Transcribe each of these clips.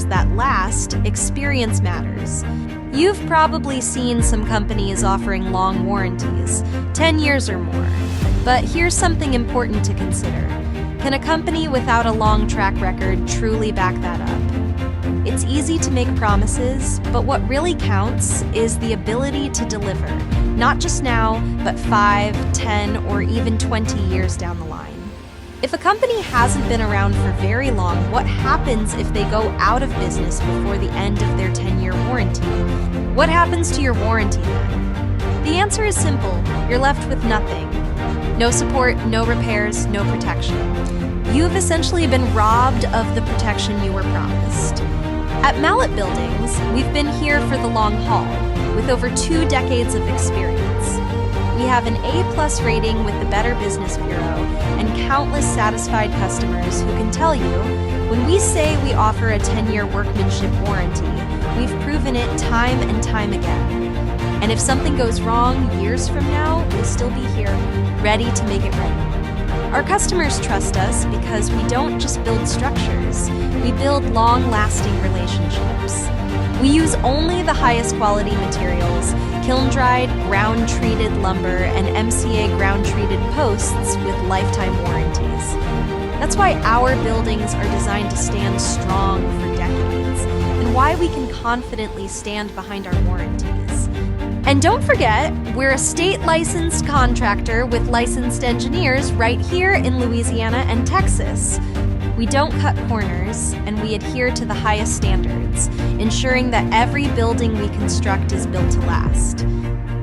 that last, experience matters. You've probably seen some companies offering long warranties, 10 years or more. But here's something important to consider. Can a company without a long track record truly back that up? It's easy to make promises, but what really counts is the ability to deliver, not just now, but 5, 10, or even 20 years down the line. If a company hasn't been around for very long, what happens if they go out of business before the end of their 10-year warranty? What happens to your warranty then? The answer is simple. You're left with nothing. No support, no repairs, no protection. You've essentially been robbed of the protection you were promised. At Mallett Buildings, we've been here for the long haul, with over 2 decades of experience. We have an A+ rating with the Better Business Bureau and countless satisfied customers who can tell you, when we say we offer a 10-year workmanship warranty, we've proven it time and time again. And if something goes wrong years from now, we'll still be here, ready to make it right. Our customers trust us because we don't just build structures, we build long-lasting relationships. We use only the highest quality materials, kiln-dried, ground-treated lumber, and MCA ground-treated posts with lifetime warranties. That's why our buildings are designed to stand strong for decades, and why we can confidently stand behind our warranties. And don't forget, we're a state-licensed contractor with licensed engineers right here in Louisiana and Texas. We don't cut corners, and we adhere to the highest standards, ensuring that every building we construct is built to last.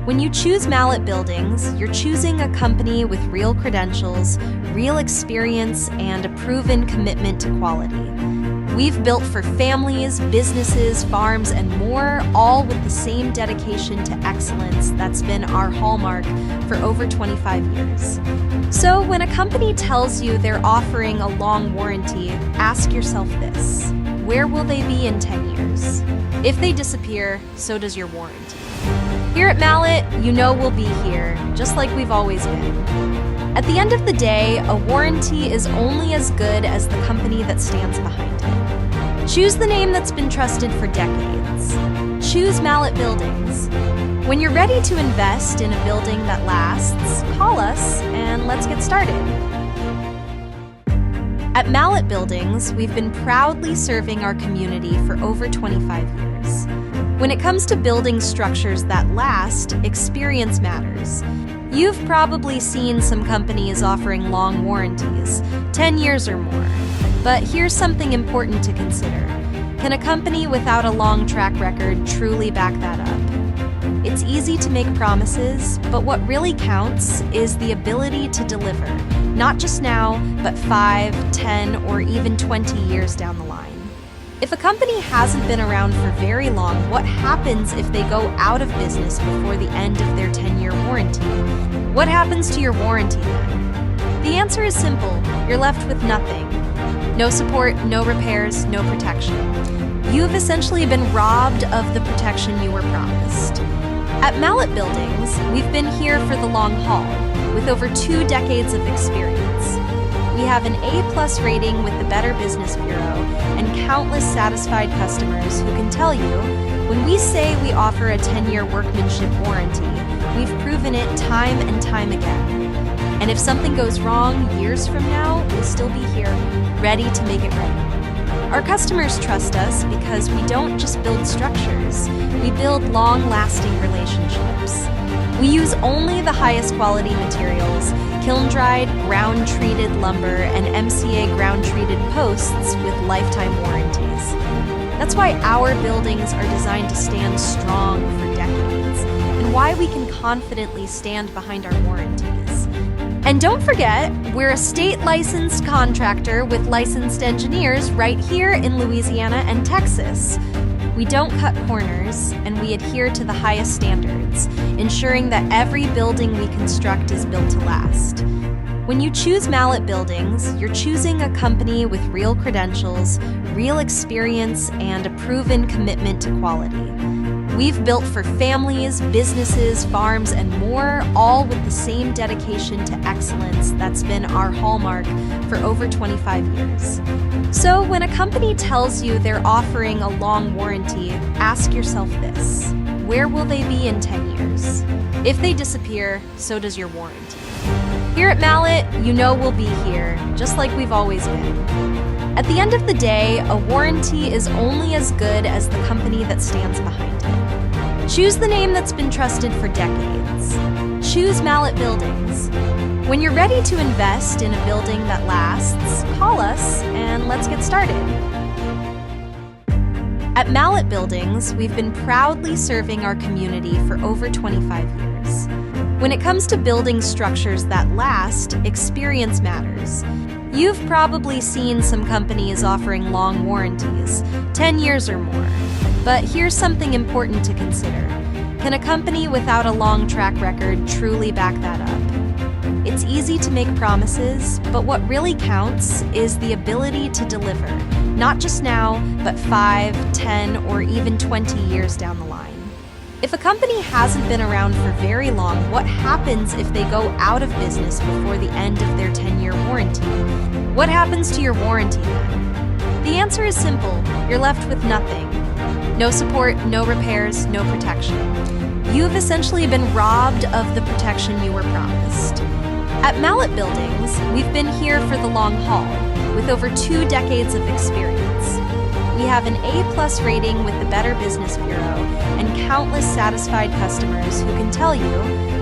When you choose Mallett Buildings, you're choosing a company with real credentials, real experience, and a proven commitment to quality. We've built for families, businesses, farms, and more, all with the same dedication to excellence that's been our hallmark for over 25 years. So when a company tells you they're offering a long warranty, ask yourself this: where will they be in 10 years? If they disappear, so does your warranty. Here at Mallett, you know we'll be here, just like we've always been. At the end of the day, a warranty is only as good as the company that stands behind it. Choose the name that's been trusted for decades. Choose Mallett Buildings. When you're ready to invest in a building that lasts, call us and let's get started. At Mallett Buildings, we've been proudly serving our community for over 25 years. When it comes to building structures that last, experience matters. You've probably seen some companies offering long warranties, 10 years or more. But here's something important to consider. Can a company without a long track record truly back that up? It's easy to make promises, but what really counts is the ability to deliver, not just now, but 5, 10, or even 20 years down the line. If a company hasn't been around for very long, what happens if they go out of business before the end of their 10-year warranty? What happens to your warranty then? The answer is simple. You're left with nothing. No support, no repairs, no protection. You've essentially been robbed of the protection you were promised. At Mallett Buildings, we've been here for the long haul, with over 2 decades of experience. We have an A+ rating with the Better Business Bureau and countless satisfied customers who can tell you, when we say we offer a 10-year workmanship warranty, we've proven it time and time again. And if something goes wrong years from now, we'll still be here, ready to make it right. Our customers trust us because we don't just build structures, we build long-lasting relationships. We use only the highest quality materials, kiln-dried, ground-treated lumber, and MCA ground-treated posts with lifetime warranties. That's why our buildings are designed to stand strong for decades, and why we can confidently stand behind our warranties. And don't forget, we're a state-licensed contractor with licensed engineers right here in Louisiana and Texas. We don't cut corners, and we adhere to the highest standards, ensuring that every building we construct is built to last. When you choose Mallett Buildings, you're choosing a company with real credentials, real experience, and a proven commitment to quality. We've built for families, businesses, farms, and more, all with the same dedication to excellence that's been our hallmark for over 25 years. So when a company tells you they're offering a long warranty, ask yourself this: where will they be in 10 years? If they disappear, so does your warranty. Here at Mallett, you know we'll be here, just like we've always been. At the end of the day, a warranty is only as good as the company that stands behind it. Choose the name that's been trusted for decades. Choose Mallett Buildings. When you're ready to invest in a building that lasts, call us and let's get started. At Mallett Buildings, we've been proudly serving our community for over 25 years. When it comes to building structures that last, experience matters. You've probably seen some companies offering long warranties, 10 years or more. But here's something important to consider. Can a company without a long track record truly back that up? It's easy to make promises, but what really counts is the ability to deliver, not just now, but 5, 10, or even 20 years down the line. If a company hasn't been around for very long, what happens if they go out of business before the end of their 10-year warranty? What happens to your warranty then? The answer is simple: you're left with nothing. No support, no repairs, no protection. You've essentially been robbed of the protection you were promised. At Mallett Buildings, we've been here for the long haul, with over 2 decades of experience. We have an A+ rating with the Better Business Bureau and countless satisfied customers who can tell you,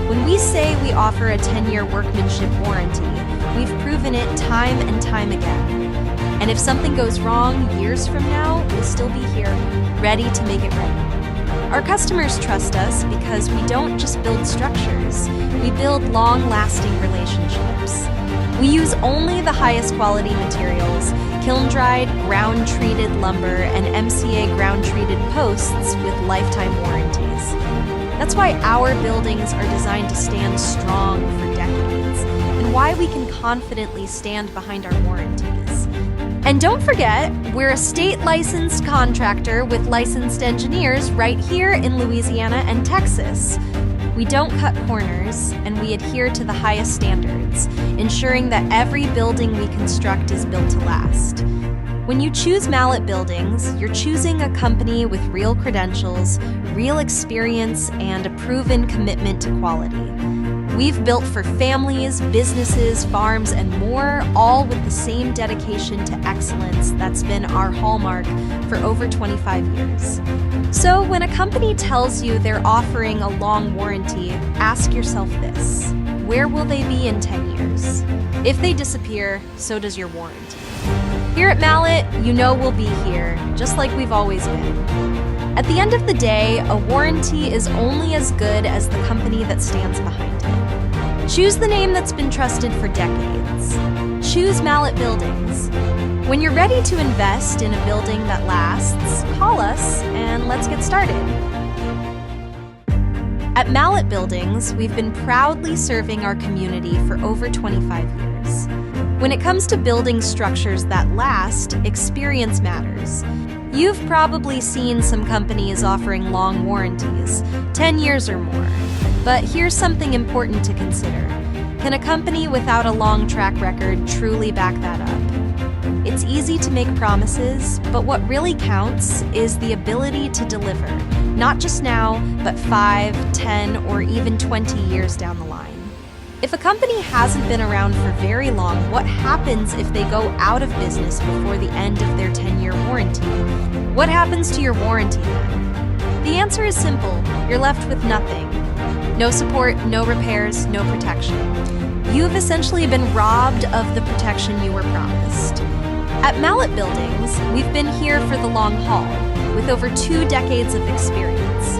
when we say we offer a 10-year workmanship warranty, we've proven it time and time again. And if something goes wrong years from now, we'll still be here, ready to make it right. Our customers trust us because we don't just build structures, we build long-lasting relationships. We use only the highest quality materials, kiln-dried, ground-treated lumber, and MCA ground-treated posts with lifetime warranties. That's why our buildings are designed to stand strong for decades, and why we can confidently stand behind our warranties. And don't forget, we're a state-licensed contractor with licensed engineers right here in Louisiana and Texas. We don't cut corners, and we adhere to the highest standards, ensuring that every building we construct is built to last. When you choose Mallett Buildings, you're choosing a company with real credentials, real experience, and a proven commitment to quality. We've built for families, businesses, farms, and more, all with the same dedication to excellence that's been our hallmark for over 25 years. So when a company tells you they're offering a long warranty, ask yourself this: where will they be in 10 years? If they disappear, so does your warranty. Here at Mallett, you know we'll be here, just like we've always been. At the end of the day, a warranty is only as good as the company that stands behind it. Choose the name that's been trusted for decades. Choose Mallett Buildings. When you're ready to invest in a building that lasts, call us and let's get started. At Mallett Buildings, we've been proudly serving our community for over 25 years. When it comes to building structures that last, experience matters. You've probably seen some companies offering long warranties, 10 years or more. But here's something important to consider. Can a company without a long track record truly back that up? It's easy to make promises, but what really counts is the ability to deliver, not just now, but 5, 10, or even 20 years down the line. If a company hasn't been around for very long, what happens if they go out of business before the end of their 10-year warranty? What happens to your warranty then? The answer is simple: you're left with nothing. No support, no repairs, no protection. You've essentially been robbed of the protection you were promised. At Mallett Buildings, we've been here for the long haul, with over 2 decades of experience.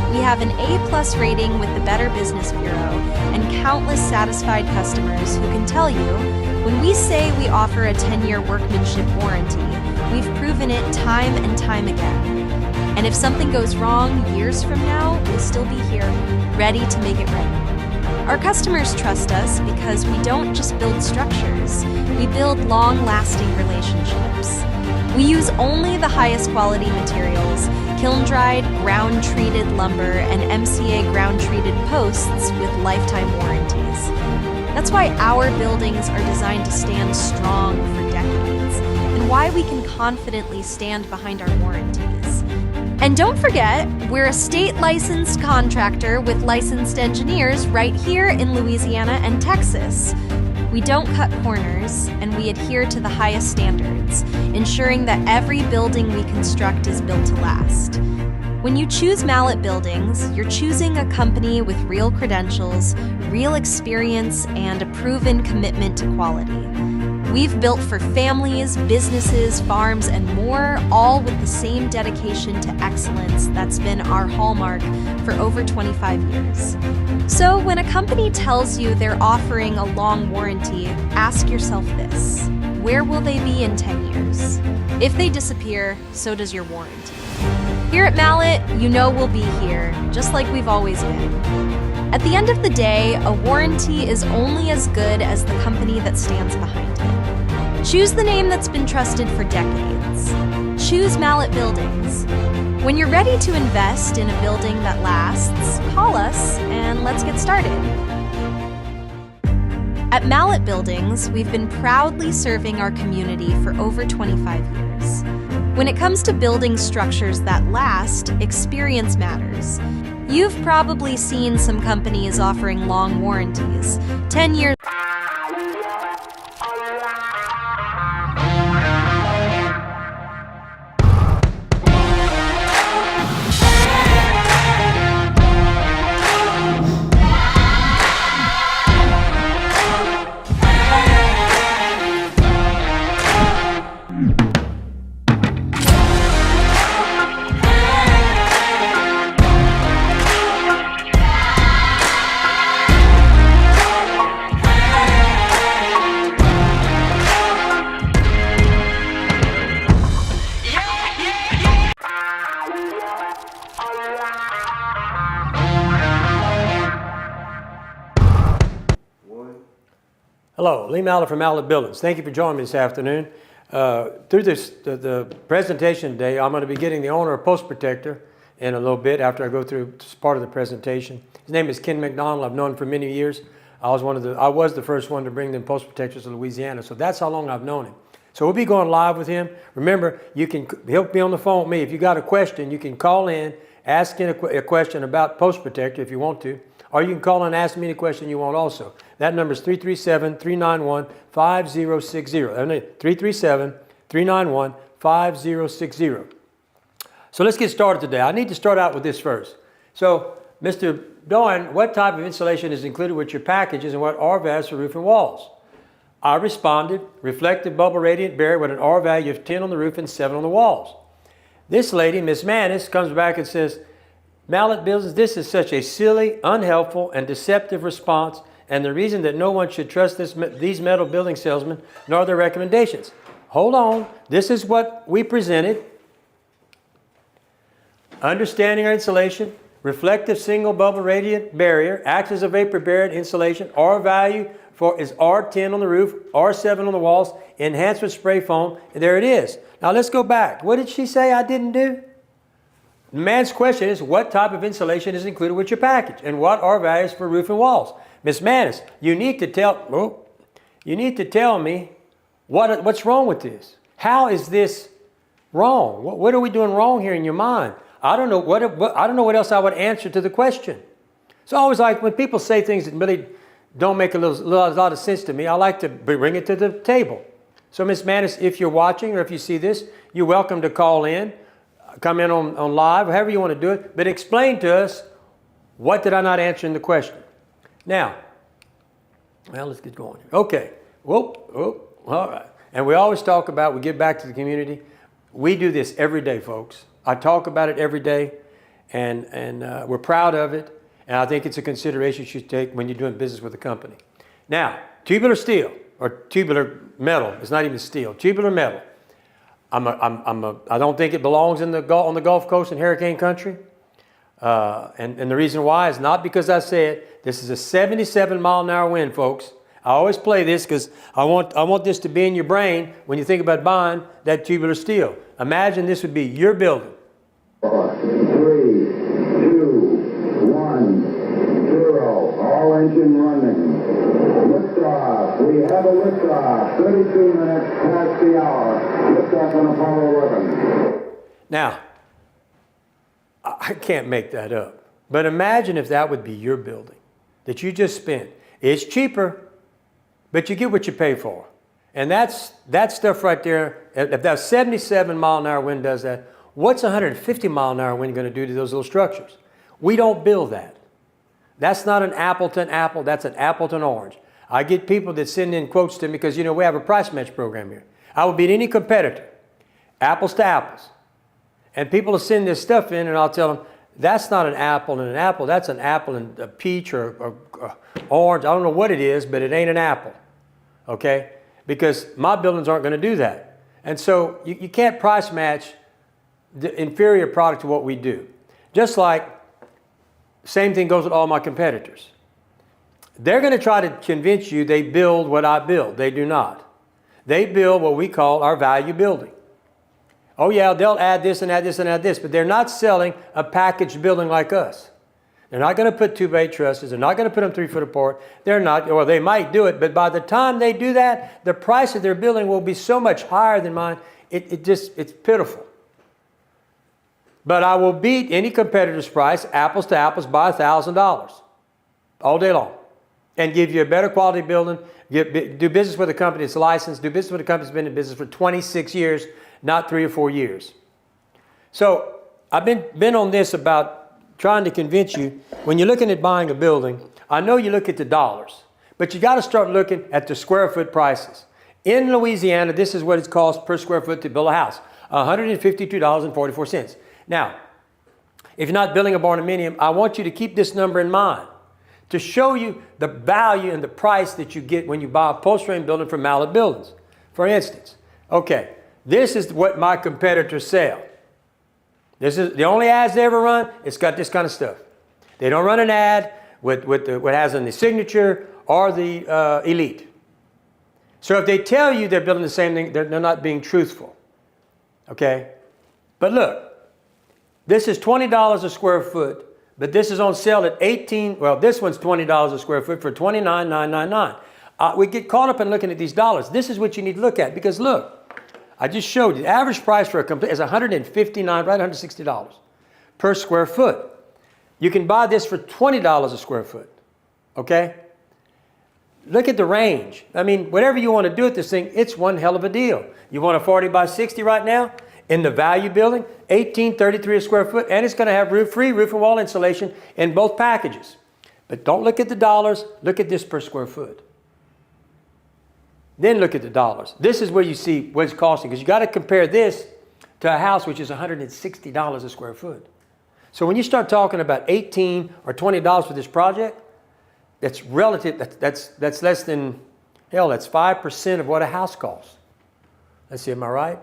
We have an A+ rating with the Better Business Bureau and countless satisfied customers who can tell you, when we say we offer a 10-year workmanship warranty, we've proven it time and time again. And if something goes wrong years from now, we'll still be here, ready to make it right. Our customers trust us because we don't just build structures, we build long-lasting relationships. We use only the highest quality materials, kiln-dried, ground-treated lumber, and MCA ground-treated posts with lifetime warranties. That's why our buildings are designed to stand strong for decades, and why we can confidently stand behind our warranties. And don't forget, we're a state-licensed contractor with licensed engineers right here in Louisiana and Texas. We don't cut corners, and we adhere to the highest standards, ensuring that every building we construct is built to last. When you choose Mallett Buildings, you're choosing a company with real credentials, real experience, and a proven commitment to quality. We've built for families, businesses, farms, and more, all with the same dedication to excellence that's been our hallmark for over 25 years. So when a company tells you they're offering a long warranty, ask yourself this: where will they be in 10 years? If they disappear, so does your warranty. Here at Mallett, you know we'll be here, just like we've always been. At the end of the day, a warranty is only as good as the company that stands behind it. Choose the name that's been trusted for decades. Choose Mallett Buildings. When you're ready to invest in a building that lasts, call us and let's get started. At Mallett Buildings, we've been proudly serving our community for over 25 years. When it comes to building structures that last, experience matters. You've probably seen some companies offering long warranties, 10 years. Hello, Lee Mallett from Mallett Buildings. Thank you for joining me this afternoon. Through the presentation today, I'm going to be getting the owner of Post Protector in a little bit after I go through part of the presentation. His name is Ken McDonald. I've known him for many years. I was the first one to bring them Post Protectors to Louisiana, so that's how long I've known him. So we'll be going live with him. Remember, he'll be on the phone with me. If you got a question, you can call in, ask him a question about Post Protector if you want to. Or you can call and ask me any question you want also. That number is 337-391-5060. 337-391-5060. So let's get started today. I need to start out with this first. So, Mr. Doan, what type of insulation is included with your packages and what R values for roof and walls? I responded, reflective bubble radiant barrier with an R value of 10 on the roof and 7 on the walls. This lady, Miss Manis, comes back and says, Mallett Buildings, this is such a silly, unhelpful, and deceptive response, and the reason that no one should trust these metal building salesmen nor their recommendations. Hold on. This is what we presented. Understanding our insulation, reflective single bubble radiant barrier, acts as a vapor barrier insulation. R value is R10 on the roof, R7 on the walls, enhanced with spray foam, and there it is. Now let's go back. What did she say I didn't do? The man's question is, what type of insulation is included with your package? And what are values for roof and walls? Miss Manis, you need to tell me what's wrong with this. How is this wrong? What are we doing wrong here in your mind? I don't know what else I would answer to the question. So I always like when people say things that really don't make a lot of sense to me, I like to bring it to the table. So Miss Manis, if you're watching or if you see this, you're welcome to call in. Come in on live, however you want to do it, but explain to us, what did I not answer in the question? Now, well, let's get going. Okay, all right. And we always talk about, we give back to the community. We do this every day, folks. I talk about it every day, and we're proud of it, and I think it's a consideration you should take when you're doing business with a company. Now, tubular steel, or tubular metal, it's not even steel, tubular metal. I don't think it belongs on the Gulf Coast in hurricane country. And the reason why is not because I say it. This is a 77-mile-an-hour wind, folks. I always play this because I want this to be in your brain when you think about buying that tubular steel. Imagine this would be your building. Ignition running. Liftoff. We have a liftoff. 32 minutes past the hour. Liftoff on Apollo 11. Now, I can't make that up. But imagine if that would be your building that you just spent. It's cheaper, but you get what you pay for. And that stuff right there, if that 77 mile an hour wind does that, what's 150 mile an hour wind going to do to those little structures? We don't build that. That's not an Appleton apple, that's an Appleton orange. I get people that send in quotes to me because, you know, we have a price match program here. I will beat any competitor, apples to apples. And people will send this stuff in and I'll tell them, that's not an apple and an apple, that's an apple and a peach or orange. I don't know what it is, but it ain't an apple, okay? Because my buildings aren't going to do that. And so you can't price match the inferior product to what we do. Just like, same thing goes with all my competitors. They're going to try to convince you they build what I build. They do not. They build what we call our value building. Oh yeah, they'll add this and add this and add this, but they're not selling a packaged building like us. They're not going to put 2-bay trusses. They're not going to put them 3 foot apart. They're not, well, they might do it, but by the time they do that, the price of their building will be so much higher than mine. It's pitiful. But I will beat any competitor's price, apples to apples, by $1,000 all day long, and give you a better quality building. Do business with a company that's licensed. Do business with a company that's been in business for 26 years, not 3 or 4 years. So I've been on this about trying to convince you, when you're looking at buying a building, I know you look at the dollars, but you got to start looking at the square foot prices. In Louisiana, this is what it costs per square foot to build a house, $152.44. Now, if you're not building a barnuminium, I want you to keep this number in mind to show you the value and the price that you get when you buy a post-frame building from Mallett Buildings. For instance, okay, this is what my competitors sell. This is the only ads they ever run. It's got this kind of stuff. They don't run an ad with what has in the signature or the elite. So if they tell you they're building the same thing, they're not being truthful. Okay? But look, this is $20 a square foot, but this is on sale at this one's $20 a square foot for $29,999. We get caught up in looking at these dollars. This is what you need to look at because look, I just showed you the average price for a complete is $159, right, $160 per square foot. You can buy this for $20 a square foot, okay? Look at the range. I mean, whatever you want to do with this thing, it's one hell of a deal. You want a 40 by 60 right now in the value building, $1,833 a square foot, and it's going to have roof-free roof and wall insulation in both packages. But don't look at the dollars, look at this per square foot. Then look at the dollars. This is where you see what it's costing, because you got to compare this to a house which is $160 a square foot. So when you start talking about $18 or $20 for this project, that's relative. That's less than, hell, that's 5% of what a house costs. Let's see, am I right?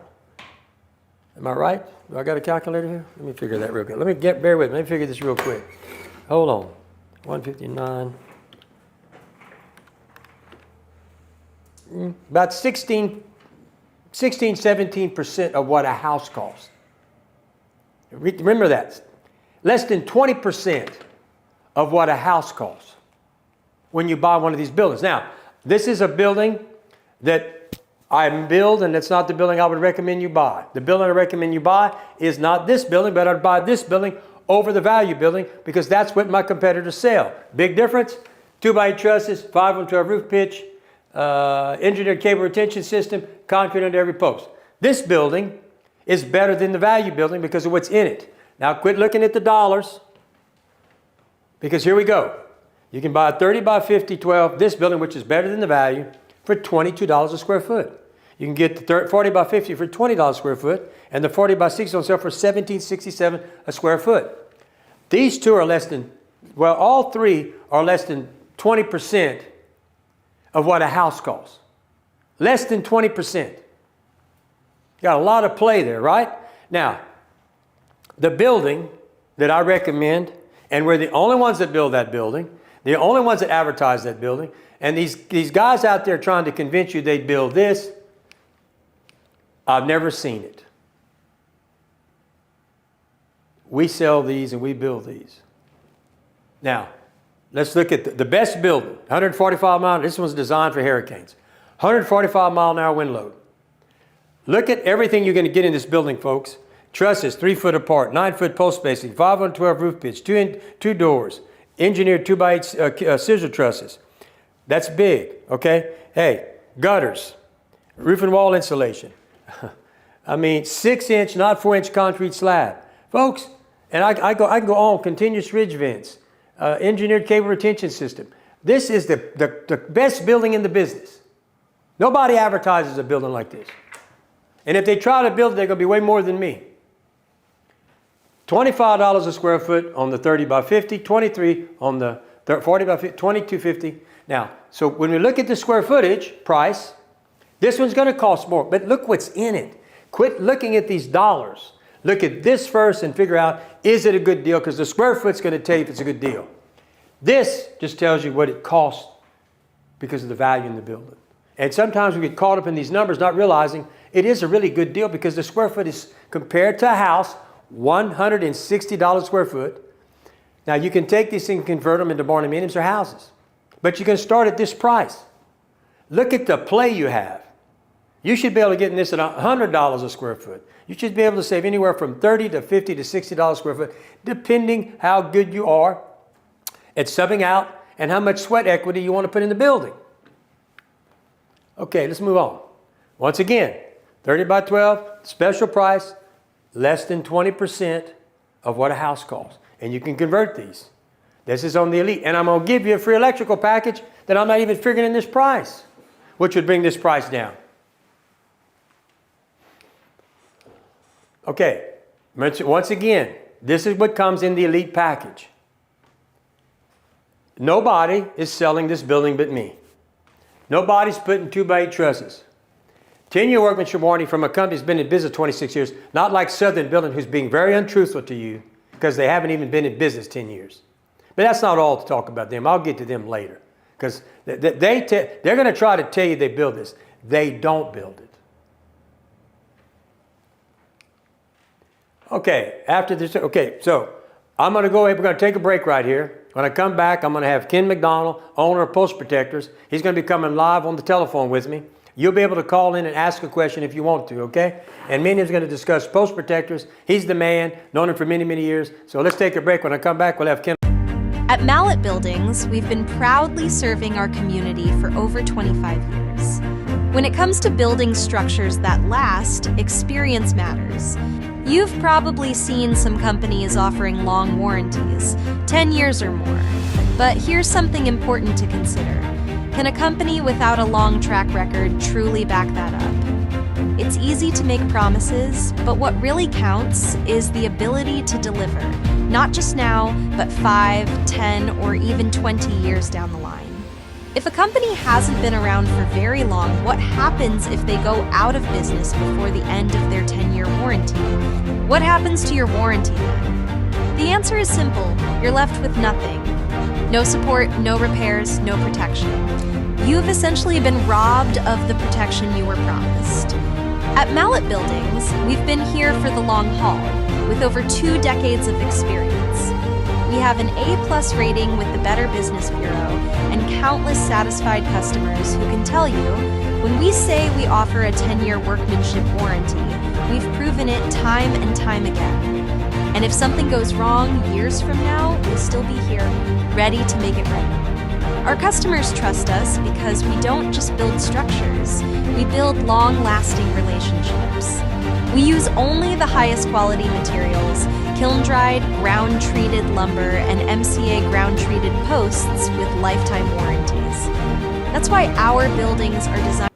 Am I right? Do I got a calculator here? Let me figure that real quick. Bear with me. Let me figure this real quick. Hold on. 159. About 17% of what a house costs. Remember that. Less than 20% of what a house costs when you buy one of these buildings. Now, this is a building that I build, and it's not the building I would recommend you buy. The building I recommend you buy is not this building, but I'd buy this building over the value building because that's what my competitors sell. Big difference, 2x8 trusses, 5-on-12 roof pitch, engineered cable retention system, concrete under every post. This building is better than the value building because of what's in it. Now quit looking at the dollars because here we go. You can buy a 30 by 50 12, this building, which is better than the value, for $22 a square foot. You can get the 40 by 50 for $20 a square foot, and the 40 by 60 on sale for $17.67 a square foot. These two are less than, well, all three are less than 20% of what a house costs. Less than 20%. Got a lot of play there, right? Now, the building that I recommend, and we're the only ones that build that building, the only ones that advertise that building, and these guys out there trying to convince you they build this, I've never seen it. We sell these and we build these. Now, Let's look at the best building, 145 mile. This one's designed for hurricanes. 145 mile an hour wind load. Look at everything you're going to get in this building, folks. Trusses 3 foot apart, 9 foot post spacing, 512 roof pitch, two doors, engineered 2x8 scissor trusses. That's big, okay? Hey, gutters, roof and wall insulation. I mean, 6-inch, not 4-inch concrete slab. Folks, and I can go on, continuous ridge vents, engineered cable retention system. This is the best building in the business. Nobody advertises a building like this. And if they try to build it, they're going to be way more than me. $25 a square foot on the 30 by 50, 23 on the 40 by 50, 22.50. Now, so when we look at the square footage price, this one's going to cost more, but look what's in it. Quit looking at these dollars. Look at this first and figure out, is it a good deal? Because the square foot's going to tell you if it's a good deal. This just tells you what it costs because of the value in the building. And sometimes we get caught up in these numbers not realizing it is a really good deal because the square foot is, compared to a house, $160 a square foot. Now you can take these things and convert them into barndominiums or houses. But you can start at this price. Look at the play you have. You should be able to get in this at $100 a square foot. You should be able to save anywhere from $30 to $50 to $60 a square foot, depending how good you are at subbing out and how much sweat equity you want to put in the building. Okay, let's move on. Once again, 30 by 12, special price, less than 20% of what a house costs. And you can convert these. This is on the Elite. And I'm going to give you a free electrical package that I'm not even figuring in this price, which would bring this price down. Okay, once again, this is what comes in the Elite package. Nobody is selling this building but me. Nobody's putting 2x8 trusses. 10-year workmanship warranty from a company that's been in business 26 years, not like Southern Building, who's being very untruthful to you because they haven't even been in business 10 years. But that's not all to talk about them. I'll get to them later because they're going to try to tell you they build this. They don't build it. Okay, after this, okay, so I'm going to go ahead. We're going to take a break right here. When I come back, I'm going to have Ken McDonald, owner of Post Protectors. He's going to be coming live on the telephone with me. You'll be able to call in and ask a question if you want to, okay? And me and him is going to discuss Post Protectors. He's the man, known him for many, many years. So let's take a break. When I come back, we'll have Ken. At Mallett Buildings, we've been proudly serving our community for over 25 years. When it comes to building structures that last, experience matters. You've probably seen some companies offering long warranties, 10 years or more. But here's something important to consider. Can a company without a long track record truly back that up? It's easy to make promises, but what really counts is the ability to deliver, not just now, but 5, 10, or even 20 years down the line. If a company hasn't been around for very long, what happens if they go out of business before the end of their 10-year warranty? What happens to your warranty then? The answer is simple. You're left with nothing. No support, no repairs, no protection. You've essentially been robbed of the protection you were promised. At Mallett Buildings, we've been here for the long haul, with over 2 decades of experience. We have an A+ rating with the Better Business Bureau and countless satisfied customers who can tell you, when we say we offer a 10-year workmanship warranty, we've proven it time and time again. And if something goes wrong years from now, we'll still be here, ready to make it right. Our customers trust us because we don't just build structures, we build long-lasting relationships. We use only the highest quality materials, kiln-dried, ground-treated lumber, and MCA ground-treated posts with lifetime warranties. That's why our buildings are designed.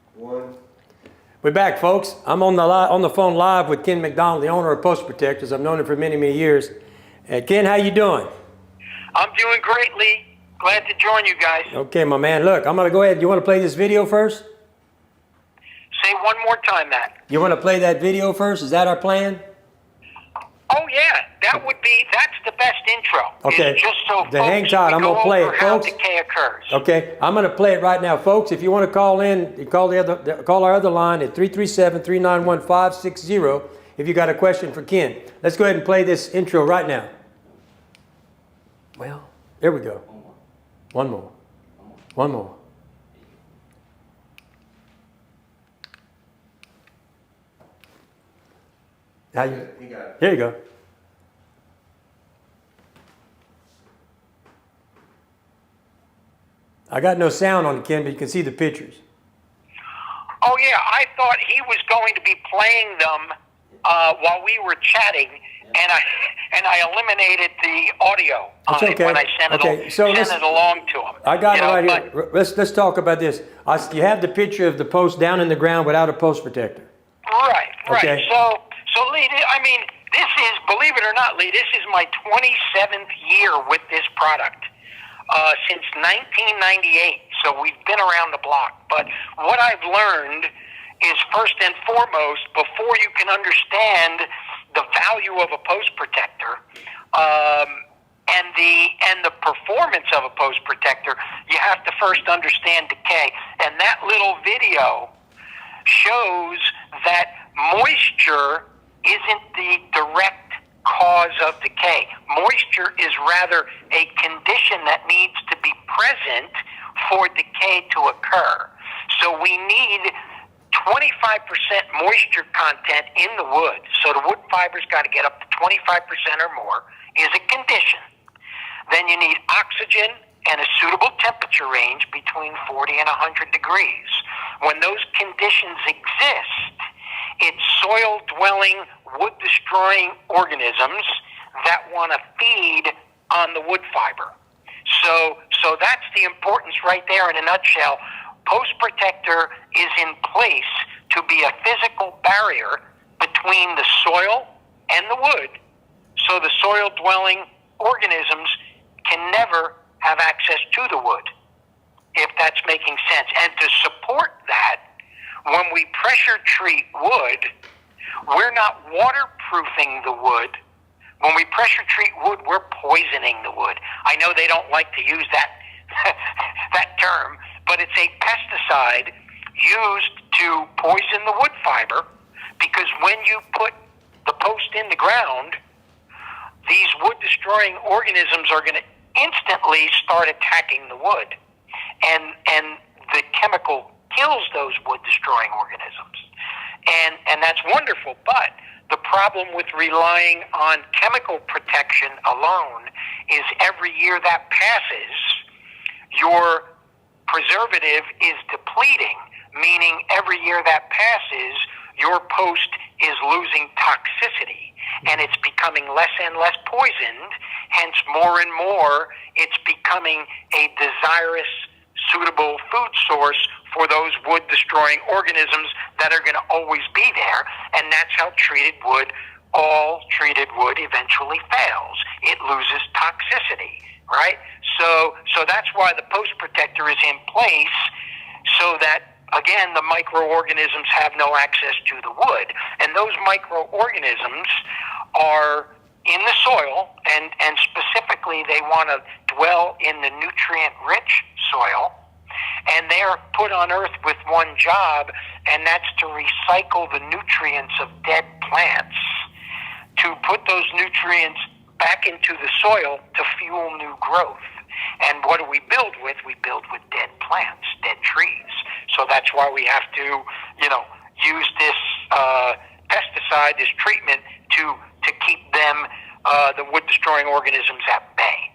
We're back, folks. I'm on the phone live with Ken McDonald, the owner of Post Protectors. I've known him for many, many years. Ken, how you doing? I'm doing great, Lee. Glad to join you guys. Okay, my man. Look, I'm going to go ahead. You want to play this video first? Say one more time, Matt. You want to play that video first? Is that our plan? Oh, yeah. That's the best intro. Okay. It's just so Then hang tight. I'm going to play it, how folks. decay occurs. Okay. I'm going to play it right now, folks. If you want to call in, you call our other line at 337-391-560 if you got a question for Ken. Let's go ahead and play this intro right now. Well, there we go. One more. One more. How you? Here you go. I got no sound on it, Ken, but you can see the pictures. Oh yeah, I thought he was going to be playing them while we were chatting, and I eliminated the audio on It's it when I sent it along to him. I got it right here. Let's talk about this. You have the picture of the post down in the ground without a post protector. Right. Okay. So Lee, I mean, this is, believe it or not, Lee, this is my 27th year with this product. Since 1998, so we've been around the block. But what I've learned is, first and foremost, before you can understand the value of a post protector and the performance of a post protector, you have to first understand decay. And that little video shows that moisture isn't the direct cause of decay. Moisture is rather a condition that needs to be present for decay to occur. So we need 25% moisture content in the wood. So the wood fiber's got to get up to 25% or more is a condition. Then you need oxygen and a suitable temperature range between 40 and 100 degrees. When those conditions exist, it's soil-dwelling, wood-destroying organisms that want to feed on the wood fiber. So that's the importance right there in a nutshell. Post protector is in place to be a physical barrier between the soil and the wood, so the soil-dwelling organisms can never have access to the wood, if that's making sense. And to support that, when we pressure treat wood, we're not waterproofing the wood. When we pressure treat wood, we're poisoning the wood. I know they don't like to use that that term, but it's a pesticide used to poison the wood fiber, because when you put the post in the ground, these wood-destroying organisms are going to instantly start attacking the wood. And the chemical kills those wood-destroying organisms. And that's wonderful, but the problem with relying on chemical protection alone is every year that passes, your preservative is depleting, meaning every year that passes, your post is losing toxicity, and it's becoming less and less poisoned, hence more and more it's becoming a desirous, suitable food source for those wood-destroying organisms that are going to always be there, and that's how all treated wood eventually fails. It loses toxicity, right? So that's why the post protector is in place, so that, again, the microorganisms have no access to the wood. And those microorganisms are in the soil, and specifically they want to dwell in the nutrient-rich soil, and they're put on Earth with one job, and that's to recycle the nutrients of dead plants, to put those nutrients back into the soil to fuel new growth. And what do we build with? We build with dead plants, dead trees. So that's why we have to, use this pesticide, this treatment, to keep them, the wood-destroying organisms, at bay.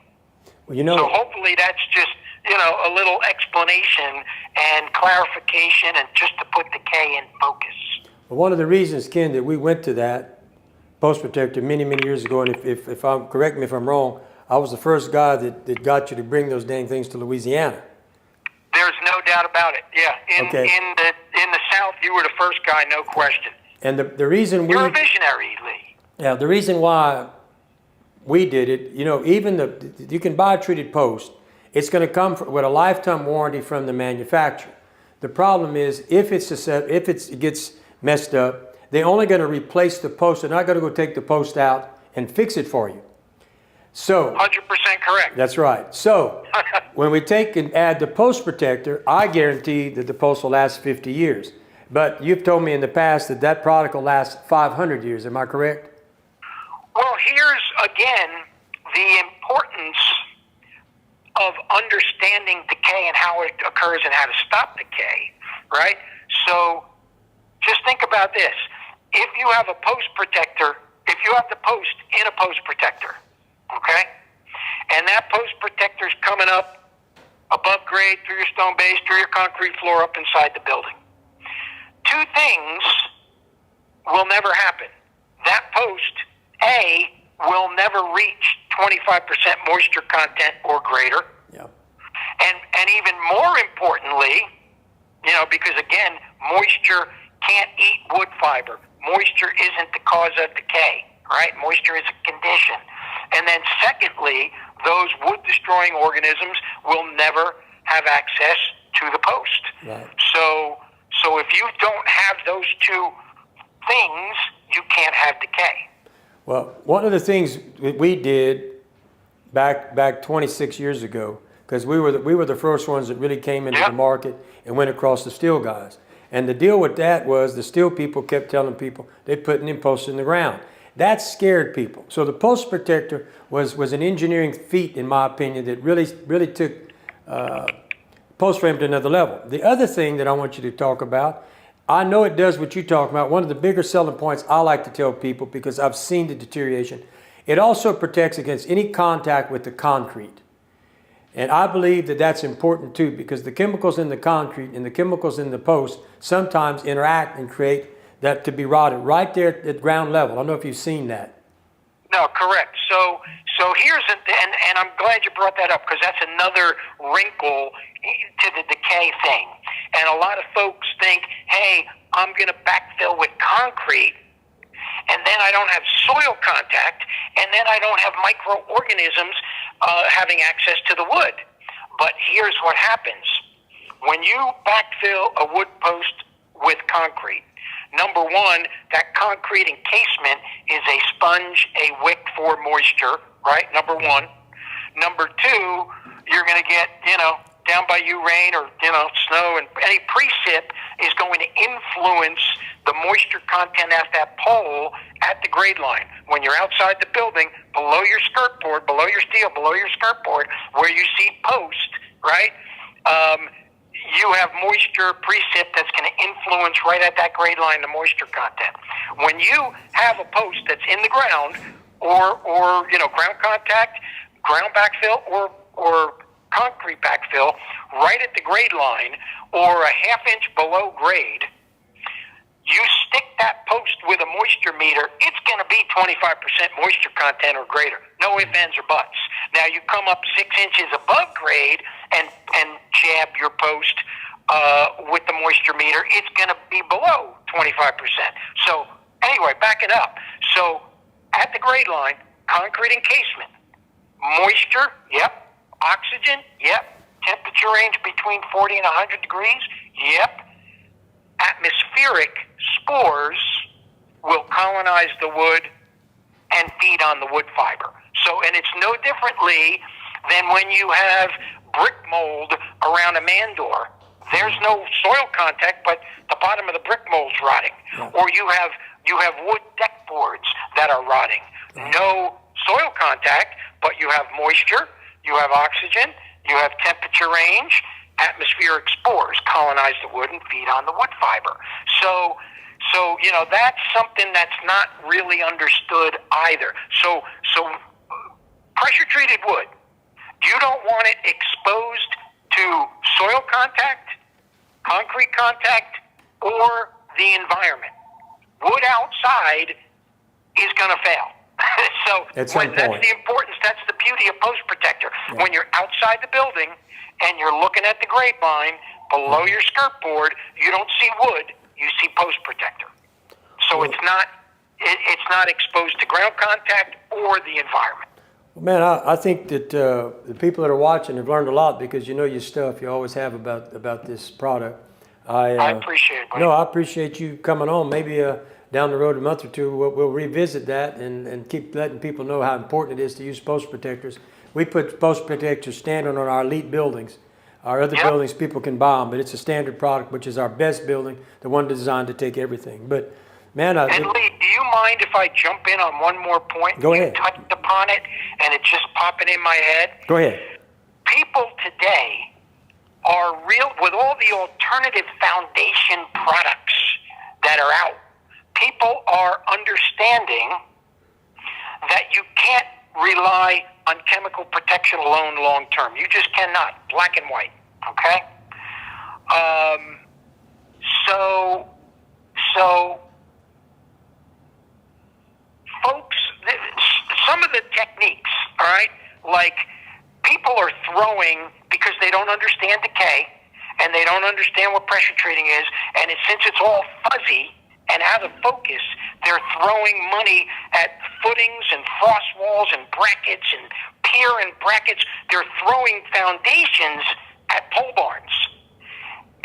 Well, so hopefully that's just, a little explanation and clarification, and just to put decay in focus. Well, one of the reasons, Ken, that we went to that post protector many, many years ago, and if I'm, correct me if I'm wrong, I was the first guy that got you to bring those dang things to Louisiana. There's no doubt about it. Yeah, in the South, you were the first guy, no question. And the reason you're a visionary, Lee. Yeah, the reason why we did it, even you can buy a treated post. It's going to come with a lifetime warranty from the manufacturer. The problem is, if it gets messed up, they're only going to replace the post. They're not going to go take the post out and fix it for you. So 100% correct. That's right. So when we take and add the post protector, I guarantee that the post will last 50 years. But you've told me in the past that product will last 500 years. Am I correct? Well, here's again the importance of understanding decay and how it occurs and how to stop decay, right? So just think about this. If you have a post protector, if you have the post in a post protector, okay, and that post protector is coming up above grade through your stone base, through your concrete floor, up inside the building, two things will never happen. That post, A, will never reach 25% moisture content or greater. Yeah. And even more importantly, because again, moisture can't eat wood fiber. Moisture isn't the cause of decay, right? Moisture is a condition. And then secondly, those wood-destroying organisms will never have access to the post. Right. So if you don't have those two things, you can't have decay. Well, one of the things that we did back 26 years ago, because we were the first ones that really came into the market and went across the steel guys. And the deal with that was the steel people kept telling people they're putting in posts in the ground. That scared people. So the post protector was an engineering feat, in my opinion, that really took post frame to another level. The other thing that I want you to talk about, I know it does what you talk about. One of the bigger selling points I like to tell people, because I've seen the deterioration, it also protects against any contact with the concrete. And I believe that that's important too, because the chemicals in the concrete and the chemicals in the post sometimes interact and create that to be rotted right there at ground level. I don't know if you've seen that. No, correct. So here's and I'm glad you brought that up, because that's another wrinkle to the decay thing. And a lot of folks think, hey, I'm going to backfill with concrete, and then I don't have soil contact, and then I don't have microorganisms having access to the wood. But here's what happens. When you backfill a wood post with concrete, number one, that concrete encasement is a sponge, a wick for moisture, right? Number one. Number two, you're going to get, down by you rain or, snow, and any precip is going to influence the moisture content at that pole at the grade line. When you're outside the building, below your skirt board, below your steel, below your skirt board, where you see post, right? You have moisture precip that's going to influence right at that grade line the moisture content. When you have a post that's in the ground, or ground contact, ground backfill, or concrete backfill right at the grade line, or a half-inch below grade, you stick that post with a moisture meter, it's going to be 25% moisture content or greater. No ifs, ands, or buts. Now, you come up 6 inches above grade and jab your post with the moisture meter, it's going to be below 25%. So, anyway, back it up. So, at the grade line, concrete encasement, moisture, yep. Oxygen, yep. Temperature range between 40 and 100 degrees, yep. Atmospheric spores will colonize the wood and feed on the wood fiber. So, and it's no differently than when you have brick mold around a man door. There's no soil contact, but the bottom of the brick mold's rotting. Yeah. Or you have wood deck boards that are rotting. No soil contact, but you have moisture, you have oxygen, you have temperature range, atmospheric spores colonize the wood and feed on the wood fiber. So that's something that's not really understood either. So pressure treated wood, you don't want it exposed to soil contact, concrete contact, or the environment. Wood outside is going to fail. So that's the importance, that's the beauty of post protector. Yeah. When you're outside the building and you're looking at the grade line below your skirt board, you don't see wood, you see post protector. So it's not exposed to ground contact or the environment. Well, man, I think that the people that are watching have learned a lot, because you know your stuff, you always have about this product. I appreciate it, buddy. No, I appreciate you coming on. Maybe down the road a month or two, we'll revisit that and keep letting people know how important it is to use post protectors. We put post protectors standard on our elite buildings. Our other buildings, people can buy them, but it's a standard product, which is our best building, the one designed to take everything. But man, and Lee, do you mind if I jump in on one more point? Go ahead. You touched upon it, and it's just popping in my head. Go ahead. people today are real with all the alternative foundation products that are out. People are understanding that you can't rely on chemical protection alone long term. You just cannot, black and white. Okay. So folks, some of the techniques, all right, like people are throwing because they don't understand decay and they don't understand what pressure treating is, and since it's all fuzzy and out of focus, they're throwing money at footings and frost walls and brackets and pier and brackets. They're throwing foundations at pole barns.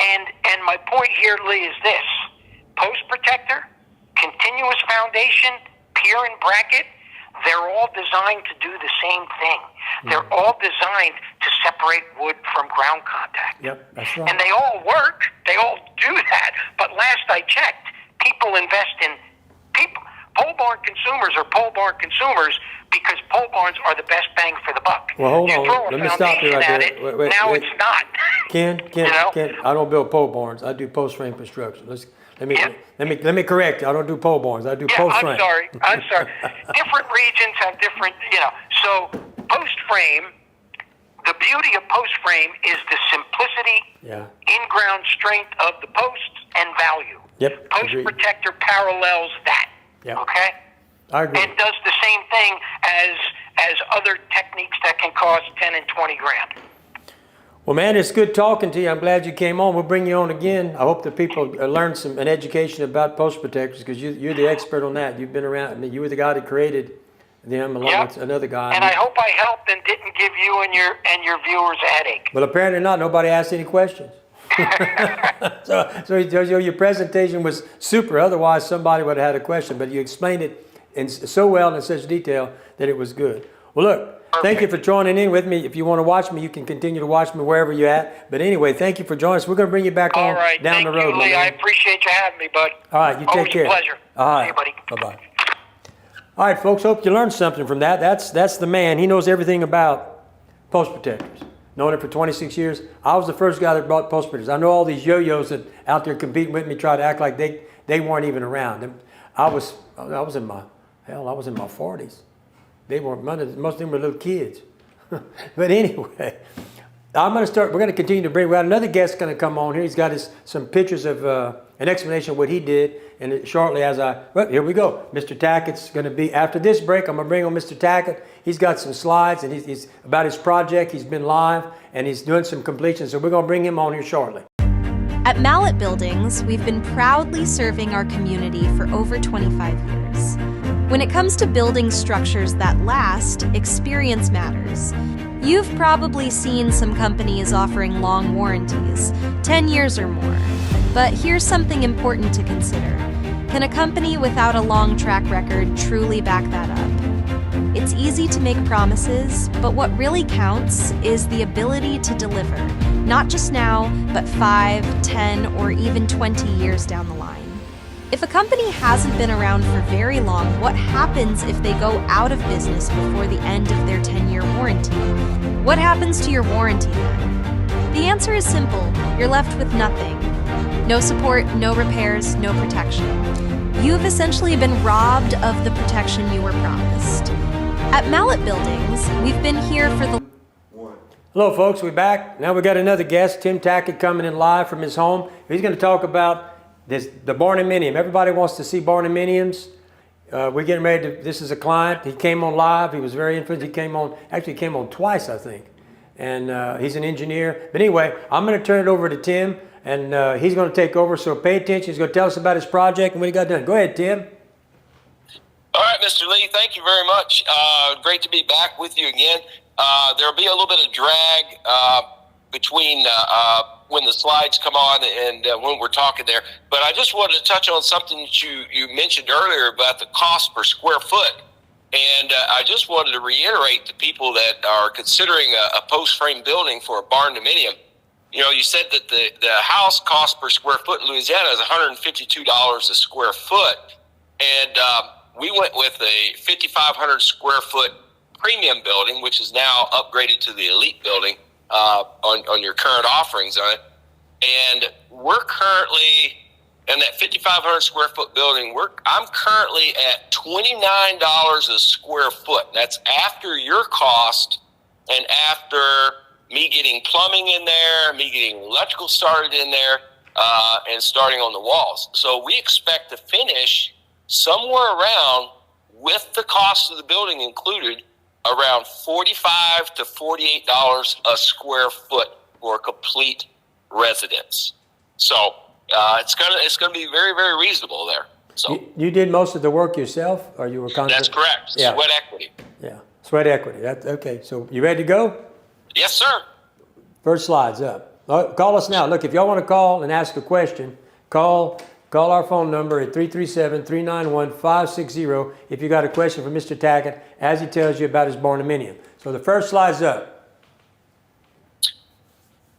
And my point here, Lee, is this. Post protector, continuous foundation, pier and bracket, they're all designed to do the same thing. They're all designed to separate wood from ground contact. Yep, that's right. And they all work. They all do that. But last I checked, people invest in pole barn consumers are pole barn consumers because pole barns are the best bang for the buck. Well, hold you on. throw a Let me stop you foundation right at there. it, now it's not. Ken, You know? I don't build pole barns. I do post frame construction. Let me correct you. I don't do pole barns. I do post frame. I'm sorry. Different regions have different, So post frame, the beauty of post frame is the simplicity, in-ground strength of the posts and value. Yep. Post protector parallels that. Yep. Okay? I agree. And does the same thing as other techniques that can cost 10 and 20 grand. Well, man, it's good talking to you. I'm glad you came on. We'll bring you on again. I hope that people learn an education about post protectors because you're the expert on that. You've been around. I mean, you were the guy that created them along with another guy. And I hope I helped and didn't give you and your viewers a headache. Well, apparently not. Nobody asked any questions. so your presentation was super. Otherwise, somebody would have had a question. But you explained it so well and in such detail that it was good. Well, look. Perfect. Thank you for joining in with me. If you want to watch me, you can continue to watch me wherever you're at. But anyway, thank you for joining us. We're going to bring you back on down the road. Thank you, Lee. I appreciate you having me, bud. All right, you take care. Always a pleasure. All right. See you, buddy. Bye-bye. All right, folks, hope you learned something from that. That's the man. He knows everything about post protectors. Known it for 26 years. I was the first guy that brought post protectors. I know all these yo-yos that out there competing with me try to act like they weren't even around. I was in my 40s. They weren't, most of them were little kids. But anyway, we're going to continue to we got another guest going to come on here. He's got some pictures of an explanation of what he did. And shortly here we go. Mr. Tackett's going to be, after this break, I'm going to bring on Mr. Tackett. He's got some slides and he's about his project. He's been live and he's doing some completions. So we're going to bring him on here shortly. At Mallett Buildings, we've been proudly serving our community for over 25 years. When it comes to building structures that last, experience matters. You've probably seen some companies offering long warranties, 10 years or more. But here's something important to consider. Can a company without a long track record truly back that up? It's easy to make promises, but what really counts is the ability to deliver, not just now, but 5, 10, or even 20 years down the line. If a company hasn't been around for very long, what happens if they go out of business before the end of their 10-year warranty? What happens to your warranty then? The answer is simple. You're left with nothing. No support, no repairs, no protection. You've essentially been robbed of the protection you were promised. At Mallett Buildings, we've been here for the... Hello, folks. We're back. Now we got another guest, Tim Tackett, coming in live from his home. He's going to talk about the Barnuminium. Everybody wants to see Barnuminiums. We're getting ready to, this is a client. He came on live. He was very influential. He came on twice, I think. And he's an engineer. But anyway, I'm going to turn it over to Tim, and he's going to take over. So pay attention. He's going to tell us about his project and what he got done. Go ahead, Tim. All right, Mr. Lee, thank you very much. Great to be back with you again. There'll be a little bit of drag between when the slides come on and when we're talking there. But I just wanted to touch on something that you mentioned earlier about the cost per square foot. And I just wanted to reiterate to people that are considering a post-frame building for a barn-dominium. You know, you said that the house cost per square foot in Louisiana is $152 a square foot. And we went with a 5,500 square foot premium building, which is now upgraded to the elite building. on your current offerings on it. And we're currently in that 5,500 square foot building. I'm currently at $29 a square foot. That's after your cost and after me getting plumbing in there, me getting electrical started in there, and starting on the walls. So we expect to finish somewhere around, with the cost of the building included, around $45 to $48 a square foot for a complete residence. So it's gonna be very, very reasonable there. So You did most of the work yourself, or you were that's correct. Yeah. Sweat equity. Yeah, sweat equity. That's okay. So you ready to go? Yes, sir. First slide's up. Call us now. Look, if y'all want to call and ask a question, call our phone number at 337-391-560 if you got a question for Mr. Tackett as he tells you about his barnuminium. So the first slide's up.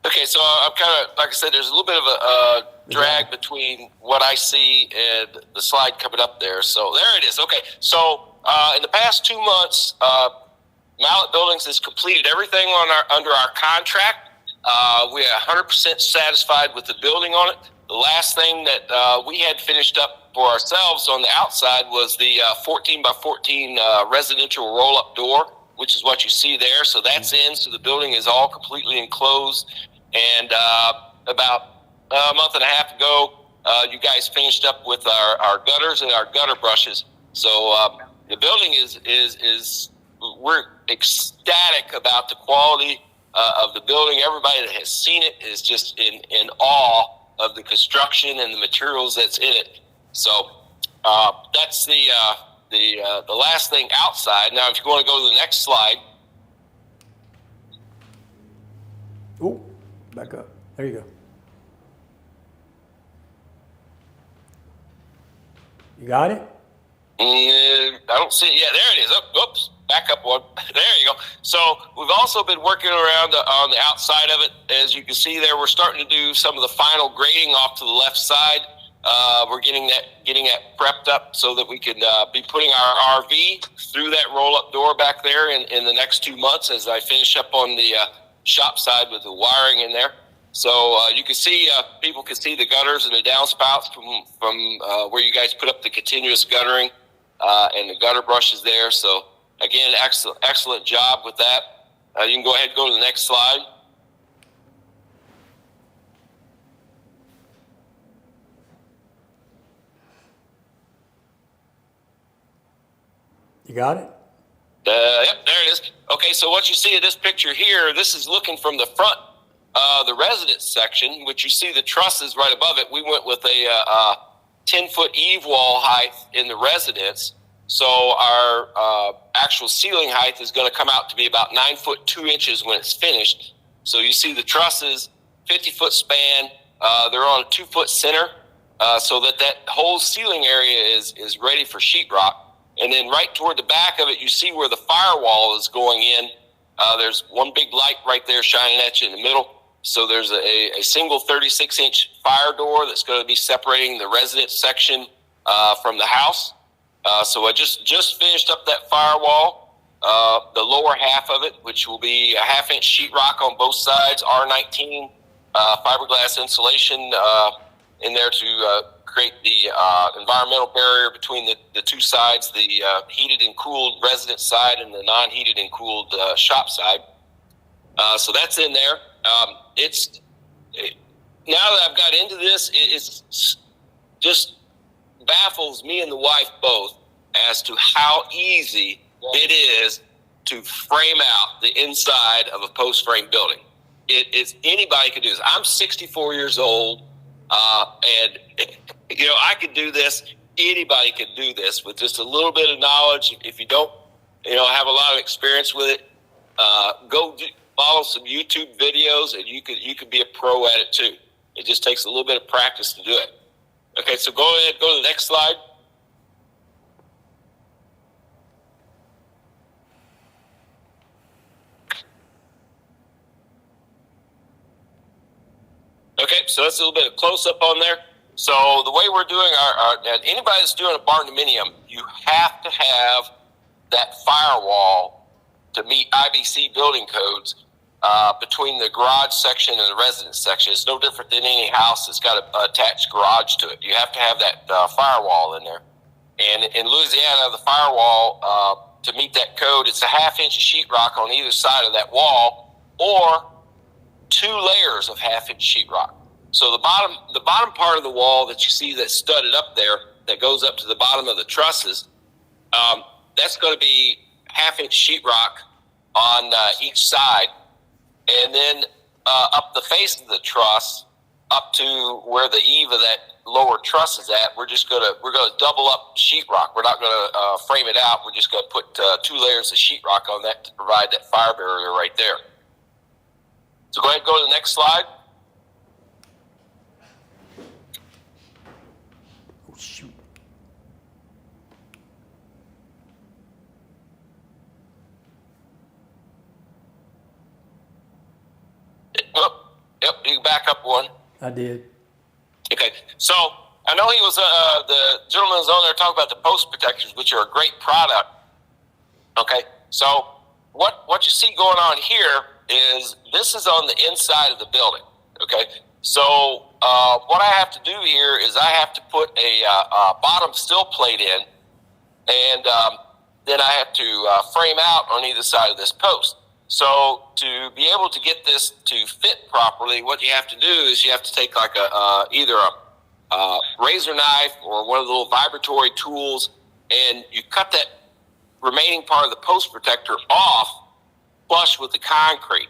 Okay, so I'm kind of, like I said, there's a little bit of a drag between what I see and the slide coming up there. So there it is. Okay, so in the past 2 months, Mallett Buildings has completed everything under our contract. We are 100% satisfied with the building on it. The last thing that we had finished up for ourselves on the outside was the 14 by 14 residential roll-up door, which is what you see there. So that's in, so the building is all completely enclosed. And about a month and a half ago, you guys finished up with our gutters and our gutter brushes. So the building is we're ecstatic about the quality of the building. Everybody that has seen it is just in awe of the construction and the materials that's in it. So that's the last thing outside. Now, if you want to go to the next slide. Ooh, back up. There you go. You got it? I don't see it. Yeah, there it is. Oops, back up one. There you go. So we've also been working around on the outside of it. As you can see there, we're starting to do some of the final grading off to the left side. We're getting that prepped up so that we can be putting our RV through that roll-up door back there in the next 2 months as I finish up on the shop side with the wiring in there. So you can see, people can see the gutters and the downspouts from where you guys put up the continuous guttering and the gutter brushes there. So again, excellent job with that. You can go ahead and go to the next slide. You got it? Yep, there it is. Okay, so what you see in this picture here, this is looking from the front, the residence section, which you see the trusses right above it. We went with a 10-foot eave wall height in the residence. So our actual ceiling height is going to come out to be about 9 foot 2 inches when it's finished. So you see the trusses, 50-foot span. They're on a 2-foot center, so that whole ceiling area is ready for sheetrock. And then right toward the back of it, you see where the firewall is going in. There's one big light right there shining at you in the middle. So there's a single 36-inch fire door that's going to be separating the residence section from the house. So I just finished up that firewall, the lower half of it, which will be a 1/2-inch sheetrock on both sides, R19 fiberglass insulation in there to create the environmental barrier between the two sides, the heated and cooled residence side and the non-heated and cooled shop side. So that's in there. Now that I've got into this, it's just baffles me and the wife both as to how easy it is to frame out the inside of a post frame building. It's anybody can do this. I'm 64 years old, and I could do this. Anybody can do this with just a little bit of knowledge. If you don't, have a lot of experience with it, follow some YouTube videos, and you could be a pro at it too. It just takes a little bit of practice to do it. Okay, so go ahead, go to the next slide. Okay, so that's a little bit of close-up on there. So the way we're doing anybody that's doing a barndominium, you have to have that firewall to meet IBC building codes. between the garage section and the residence section. It's no different than any house that's got an attached garage to it. You have to have that firewall in there. And in Louisiana, the firewall, to meet that code, it's a 1/2 inch of sheetrock on either side of that wall, or 2 layers of 1/2 inch sheetrock. So the bottom part of the wall that you see that's studded up there, that goes up to the bottom of the trusses, that's going to be 1/2 inch sheetrock on each side. And then up the face of the truss, up to where the eave of that lower truss is at, we're gonna double up sheetrock. We're not gonna frame it out. We're just gonna put 2 layers of sheetrock on that to provide that fire barrier right there. So go ahead and go to the next slide. Oh, shoot. Oh, yep, you can back up one. I did. Okay, so I know he was the gentleman was on there talking about the post protectors, which are a great product. Okay, so what you see going on here is this is on the inside of the building. Okay, so what I have to do here is I have to put a bottom steel plate in, and then I have to frame out on either side of this post. So to be able to get this to fit properly, what you have to do is you have to take like either a razor knife or one of the little vibratory tools, and you cut that remaining part of the post protector off flush with the concrete.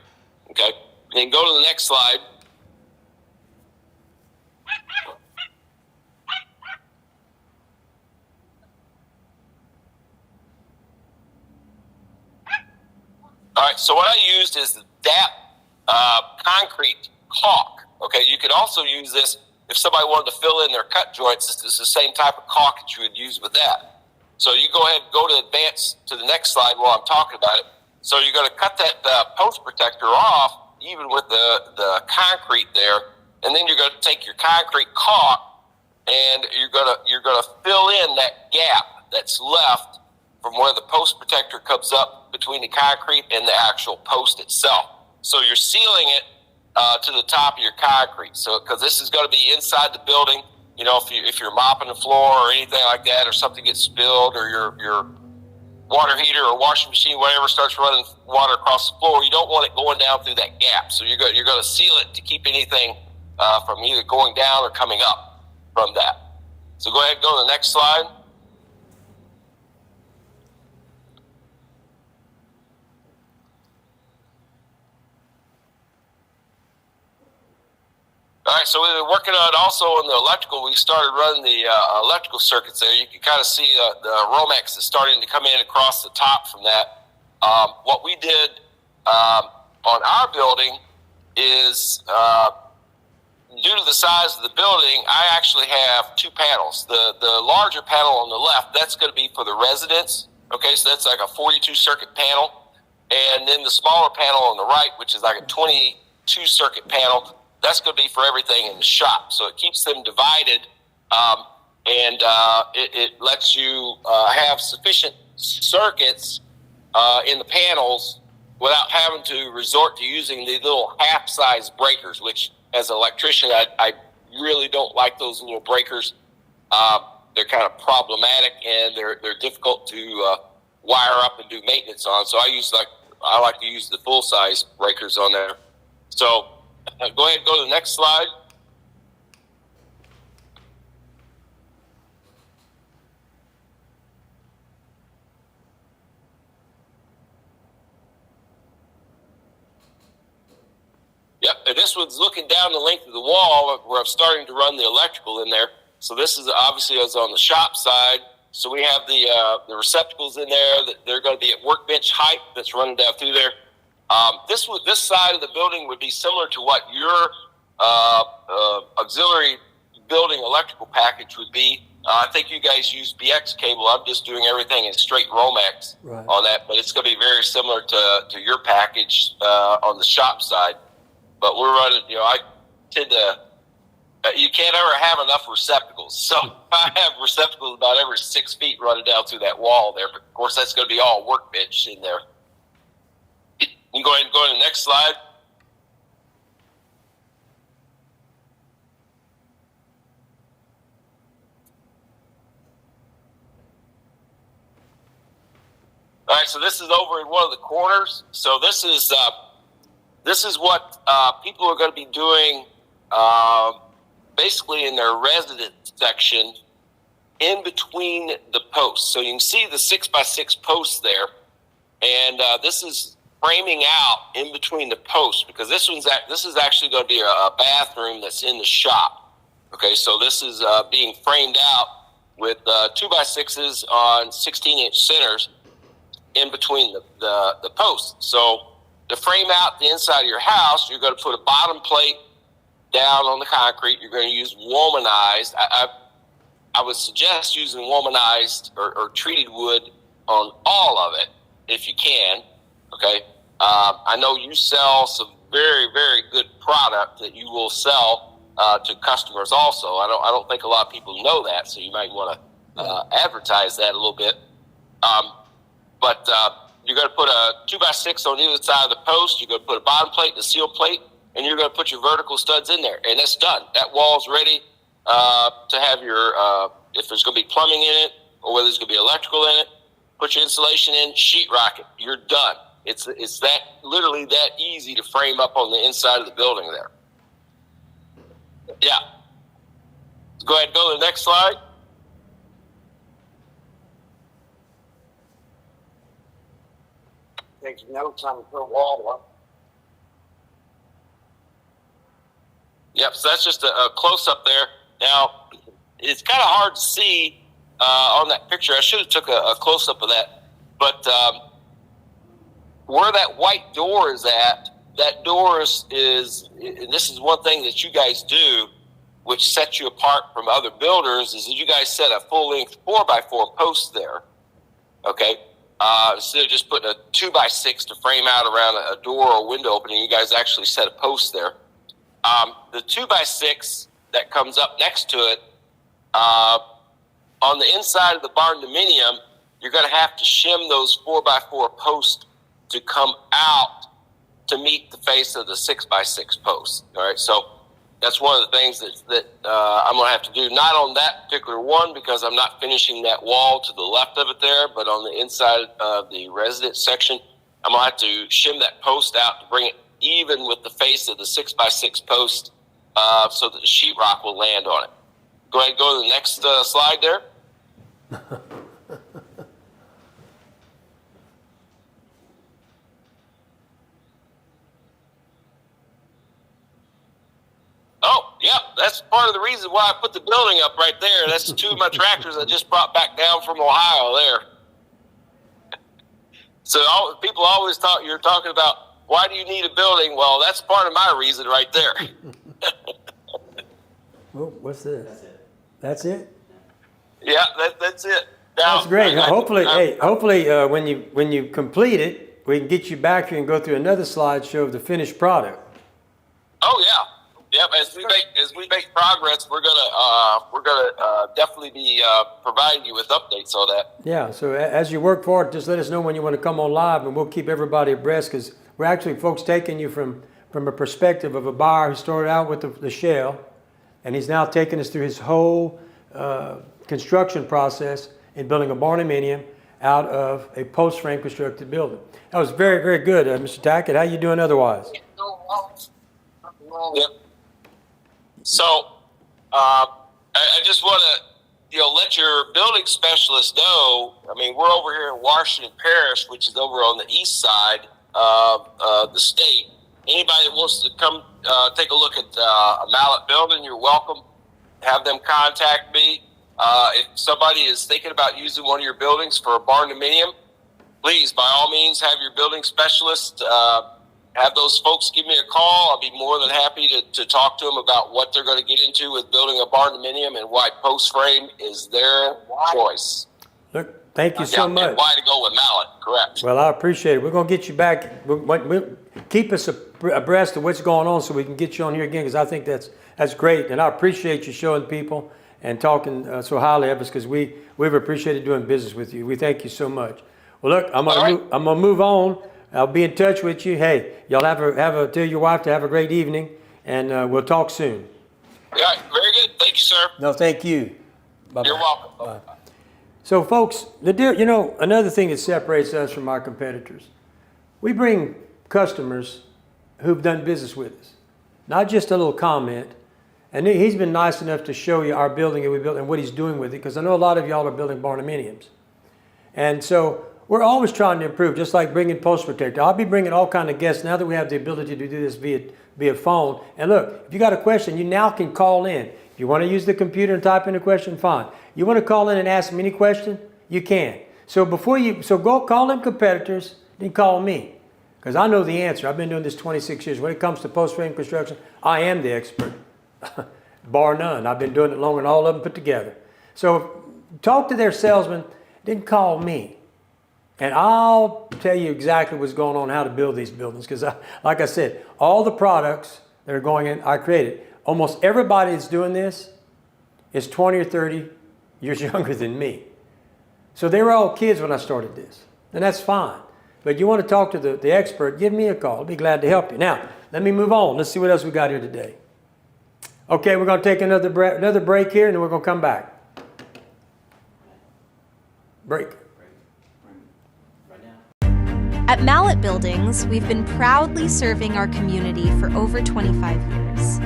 Okay, and then go to the next slide. All right, so what I used is the DAP concrete caulk. Okay, you could also use this if somebody wanted to fill in their cut joints. This is the same type of caulk that you would use with that. So you go ahead and go to advance to the next slide while I'm talking about it. So you're going to cut that post protector off, even with the concrete there, and then you're going to take your concrete caulk and you're going to fill in that gap that's left from where the post protector comes up between the concrete and the actual post itself. So you're sealing it to the top of your concrete. So because this is going to be inside the building, you know, if you're mopping the floor or anything like that, or something gets spilled, or your water heater or washing machine, whatever, starts running water across the floor, you don't want it going down through that gap. So you're going to seal it to keep anything from either going down or coming up from that. So go ahead and go to the next slide. All right, so we've been working on also on the electrical. We started running the electrical circuits there. You can kind of see the Romex is starting to come in across the top from that. What we did on our building is, due to the size of the building, I actually have 2 panels. The larger panel on the left, that's going to be for the residents. Okay, so that's like a 42 circuit panel. And then the smaller panel on the right, which is like a 22 circuit panel, that's going to be for everything in the shop. So it keeps them divided, and it lets you have sufficient circuits in the panels without having to resort to using the little half-size breakers, which as an electrician, I really don't like those little breakers. They're kind of problematic, and they're difficult to wire up and do maintenance on. So I like to use the full-size breakers on there. So go ahead and go to the next slide. Yep, and this one's looking down the length of the wall where I'm starting to run the electrical in there. So this is obviously is on the shop side. So we have the receptacles in there. They're going to be at workbench height that's running down through there. This side of the building would be similar to what your auxiliary building electrical package would be. I think you guys use BX cable. I'm just doing everything in straight Romex on that, but it's going to be very similar to your package on the shop side. But we're running, I tend to, you can't ever have enough receptacles. So I have receptacles about every 6 feet running down through that wall there. But of course, that's going to be all workbench in there. You can go ahead and go to the next slide. All right, so this is over in one of the corners. So this is what people are going to be doing basically in their residence section in between the posts. So you can see the 6x6 posts there, and this is framing out in between the posts, because this is actually going to be a bathroom that's in the shop. Okay, so this is being framed out with 2x6s on 16-inch centers in between the posts. So to frame out the inside of your house, you're going to put a bottom plate down on the concrete. You're going to use womanized. I would suggest using womanized or treated wood on all of it if you can. Okay. I know you sell some very, very good product that you will sell to customers also. I don't think a lot of people know that, so you might want to advertise that a little bit. But you're going to put a 2x6 on either side of the post. You're going to put a bottom plate and a seal plate, and you're going to put your vertical studs in there, and it's done. That wall's ready to have your, if there's going to be plumbing in it or whether there's going to be electrical in it, put your insulation in, sheetrock it. You're done. It's that literally that easy to frame up on the inside of the building there. Yeah. Go ahead and go to the next slide. Takes notes on per wall. Yep, so that's just a close-up there. Now, it's kind of hard to see on that picture. I should have took a close-up of that. But where that white door is at, that door is, and this is one thing that you guys do, which sets you apart from other builders, is that you guys set a full-length 4x4 post there, okay? Instead of just putting a 2x6 to frame out around a door or window opening, you guys actually set a post there. The 2x6 that comes up next to it, on the inside of the barn dominium, you're going to have to shim those 4x4 posts to come out to meet the face of the 6x6 post. All right, so that's one of the things that I'm going to have to do, not on that particular one because I'm not finishing that wall to the left of it there, but on the inside of the residence section, I'm going to have to shim that post out to bring it even with the face of the 6x6 post so that the sheetrock will land on it. Go ahead and go to the next slide there. Oh, yeah, that's part of the reason why I put the building up right there. That's two of my tractors I just brought back down from Ohio there. So people always you're talking about, why do you need a building? Well, that's part of my reason right there. Well, what's this? That's it? Yeah, that's it. Now, That's great. Hopefully, when you complete it, we can get you back here and go through another slideshow of the finished product. Oh yeah. Yep, as we make progress, we're gonna definitely be providing you with updates on that. Yeah. So as you work forward, just let us know when you want to come on live, and we'll keep everybody abreast, because we're actually folks taking you from a perspective of a buyer who started out with the shell, and he's now taking us through his whole construction process in building a barnuminium out of a post frame constructed building. That was very, very good, Mr. Tackett. How you doing otherwise? Yep. So, I just want to, let your building specialist know. I mean, we're over here in Washington Parish, which is over on the east side of the state. Anybody that wants to come take a look at a Mallett building, you're welcome. Have them contact me. If somebody is thinking about using one of your buildings for a barndominium, please, by all means, have your building specialist have those folks give me a call. I'll be more than happy to talk to them about what they're going to get into with building a barndominium and why post frame is their choice. Look, thank you so much. And why to go with Mallett, correct. Well, I appreciate it. We're going to get you back. We'll keep us abreast of what's going on so we can get you on here again, because I think that's great. And I appreciate you showing people and talking so highly of us, because we've appreciated doing business with you. We thank you so much. Well, look, I'm gonna move on. I'll be in touch with you. Hey, y'all tell your wife to have a great evening, and we'll talk soon. Yeah, very good. Thank you, sir. No, thank you. Bye-bye. You're welcome. Bye. So, folks, another thing that separates us from our competitors, we bring customers who've done business with us, not just a little comment. And he's been nice enough to show you our building that we built and what he's doing with it, because I know a lot of y'all are building barnuminiums. And so we're always trying to improve, just like bringing Post Protector. I'll be bringing all kind of guests now that we have the ability to do this via phone. And look, if you got a question, you now can call in. If you want to use the computer and type in a question, fine. You want to call in and ask me any question, you can. So go call them competitors, then call me, because I know the answer. I've been doing this 26 years. When it comes to post-frame construction, I am the expert. Bar none. I've been doing it longer than all of them put together. So talk to their salesman, then call me. And I'll tell you exactly what's going on, how to build these buildings. Because like I said, all the products that are going in, I created. Almost everybody that's doing this is 20 or 30 years younger than me. So they were all kids when I started this. And that's fine. But you want to talk to the expert, give me a call. I'll be glad to help you. Now, let me move on. Let's see what else we got here today. Okay, we're going to take another break here, and then we're going to come back. Break. At Mallett Buildings, we've been proudly serving our community for over 25 years.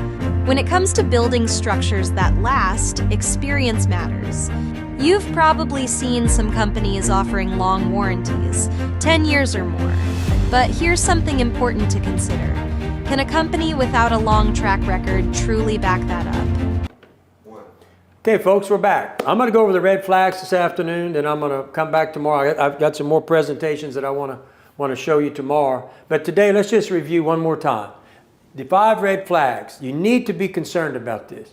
When it comes to building structures that last, experience matters. You've probably seen some companies offering long warranties, 10 years or more. But here's something important to consider. Can a company without a long track record truly back that up? Okay, folks, we're back. I'm going to go over the red flags this afternoon, then I'm going to come back tomorrow. I've got some more presentations that I want to show you tomorrow. But today, let's just review one more time. The 5 red flags. You need to be concerned about this.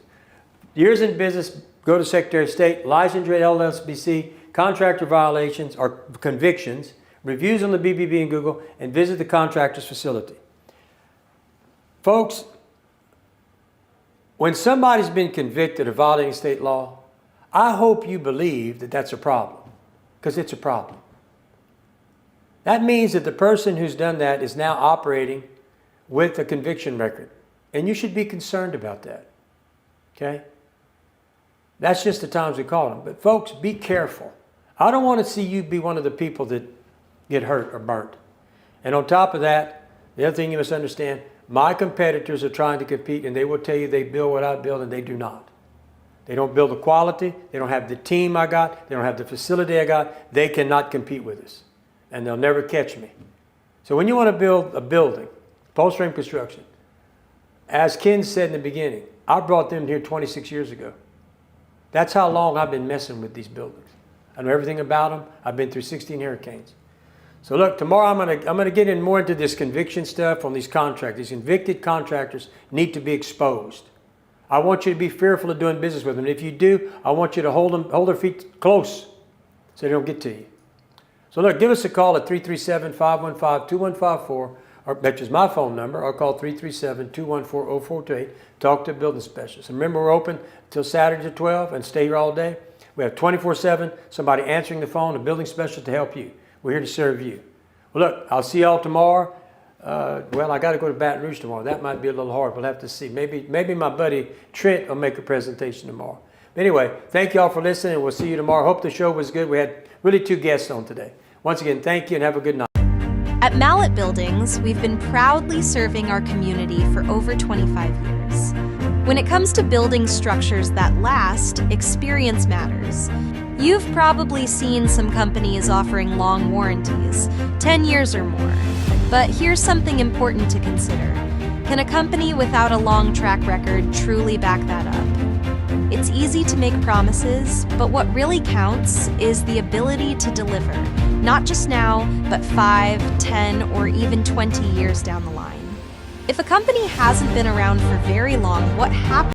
Years in business, go to Secretary of State, licensure at LSBC, contractor violations or convictions, reviews on the BBB and Google, and visit the contractor's facility. Folks, when somebody's been convicted of violating state law, I hope you believe that that's a problem, because it's a problem. That means that the person who's done that is now operating with a conviction record, and you should be concerned about that, okay? That's just the times we call them. But folks, be careful. I don't want to see you be one of the people that get hurt or burnt. And on top of that, the other thing you must understand, my competitors are trying to compete, and they will tell you they build what I build, and they do not. They don't build the quality. They don't have the team I got. They don't have the facility I got. They cannot compete with us, and they'll never catch me. So when you want to build a building, post-frame construction, as Ken said in the beginning, I brought them here 26 years ago. That's how long I've been messing with these buildings. I know everything about them. I've been through 16 hurricanes. So look, tomorrow I'm gonna get in more into this conviction stuff on these contractors. These convicted contractors need to be exposed. I want you to be fearful of doing business with them. And if you do, I want you to hold their feet close so they don't get to you. So look, give us a call at 337-515-2154, which is my phone number, or call 337-214-0428. Talk to a building specialist. And remember, we're open till Saturday to 12 and stay here all day. We have 24/7, somebody answering the phone, a building specialist to help you. We're here to serve you. Well, look, I'll see y'all tomorrow. Well, I got to go to Baton Rouge tomorrow. That might be a little hard. We'll have to see. Maybe my buddy Trent will make a presentation tomorrow. But anyway, thank y'all for listening. We'll see you tomorrow. Hope the show was good. We had really 2 guests on today. Once again, thank you and have a good night. At Mallett Buildings, we've been proudly serving our community for over 25 years. When it comes to building structures that last, experience matters. You've probably seen some companies offering long warranties, 10 years or more. But here's something important to consider. Can a company without a long track record truly back that up? It's easy to make promises, but what really counts is the ability to deliver, not just now, but 5, 10, or even 20 years down the line. If a company hasn't been around for very long, what happens?